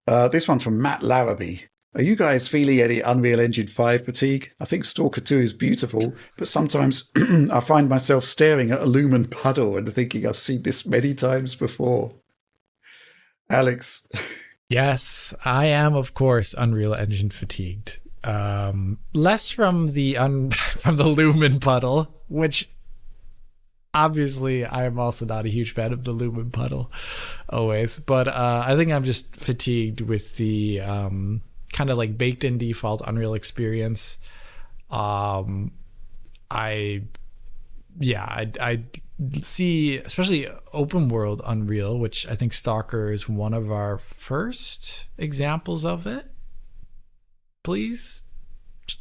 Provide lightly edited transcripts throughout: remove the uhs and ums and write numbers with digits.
This one from Matt Larrabee. Are you guys feeling any Unreal Engine 5 fatigue? I think Stalker 2 is beautiful, but sometimes I find myself staring at a lumen puddle and thinking I've seen this many times before. Alex. Yes, I am, of course, Unreal Engine fatigued. Less from the from the lumen puddle, which obviously I am also not a huge fan of the lumen puddle always, but I think I'm just fatigued with the kind of like baked in default Unreal experience. I see, especially open world Unreal, which I think Stalker is one of our first examples of it. Please,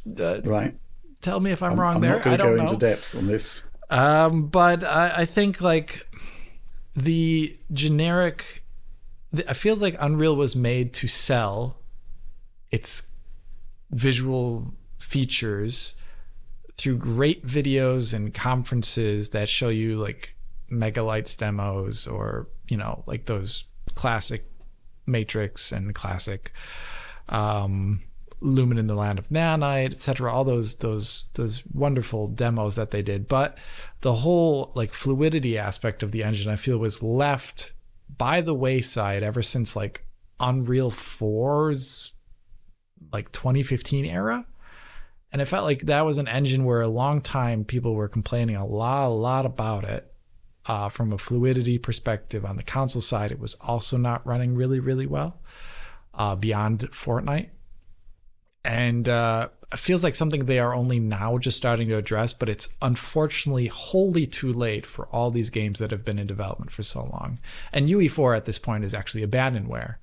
Right. Tell me if I'm wrong I'm there. not going I to don't go know. into depth on this. But I think like the generic, it feels like Unreal was made to sell its visual features through great videos and conferences that show you like Megalites demos, or, you know, like those classic Matrix and classic Lumen in the Land of Nanite, etc. All those wonderful demos that they did. But the whole like fluidity aspect of the engine, I feel, was left by the wayside ever since like Unreal 4's like 2015 era. And it felt like that was an engine where a long time people were complaining a lot about it. From a fluidity perspective on the console side, it was also not running really well beyond Fortnite. And it feels like something they are only now just starting to address, but it's unfortunately wholly too late for all these games that have been in development for so long. And UE4 at this point is actually abandonware.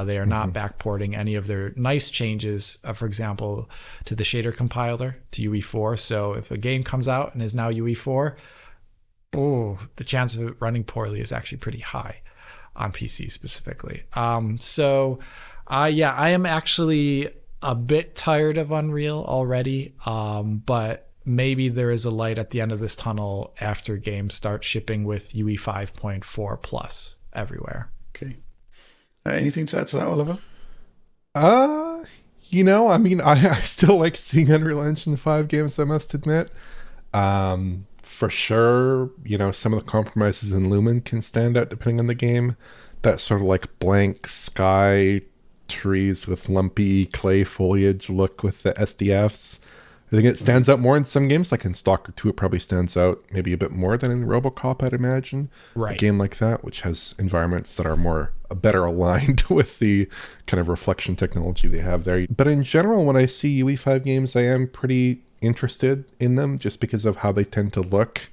They are not backporting any of their nice changes, for example, to the shader compiler, to UE4. So if a game comes out and is now UE4, the chance of it running poorly is actually pretty high on PC specifically. I am actually a bit tired of Unreal already, but maybe there is a light at the end of this tunnel after games start shipping with UE 5.4 plus everywhere. Okay. Anything to add to that, Oliver? I mean, I still like seeing Unreal Engine 5 games, I must admit. For sure, some of the compromises in Lumen can stand out depending on the game. That sort of like blank sky, trees with lumpy clay foliage look with the SDFs. I think it stands out more in some games, like in Stalker 2, it probably stands out maybe a bit more than in RoboCop, I'd imagine. Right. A game like that, which has environments that are better aligned with the kind of reflection technology they have there. But in general, when I see UE5 games, I am pretty interested in them just because of how they tend to look.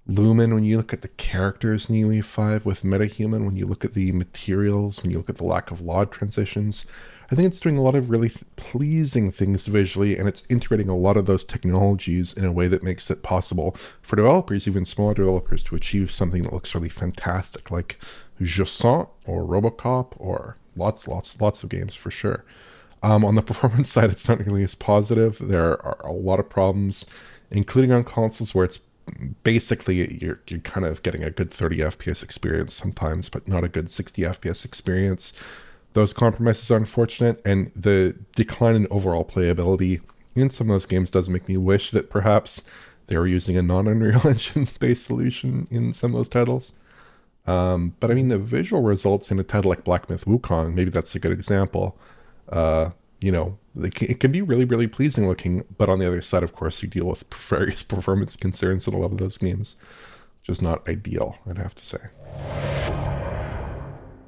Lumen, when you look at the characters in UE5 with MetaHuman, when you look at the materials, when you look at the lack of LOD transitions, I think it's doing a lot of really pleasing things visually, and it's integrating a lot of those technologies in a way that makes it possible for developers, even smaller developers, to achieve something that looks really fantastic, like Je Sens or RoboCop or lots of games for sure. On the performance side, it's not really as positive. There are a lot of problems, including on consoles where it's basically you're kind of getting a good 30 FPS experience sometimes, but not a good 60 FPS experience. Those compromises are unfortunate, and the decline in overall playability in some of those games does make me wish that perhaps they were using a non-Unreal Engine-based solution in some of those titles. But I mean, the visual results in a title like Black Myth Wukong, maybe that's a good example. It can be really pleasing looking, but on the other side, of course, you deal with various performance concerns in a lot of those games, which is not ideal, I'd have to say.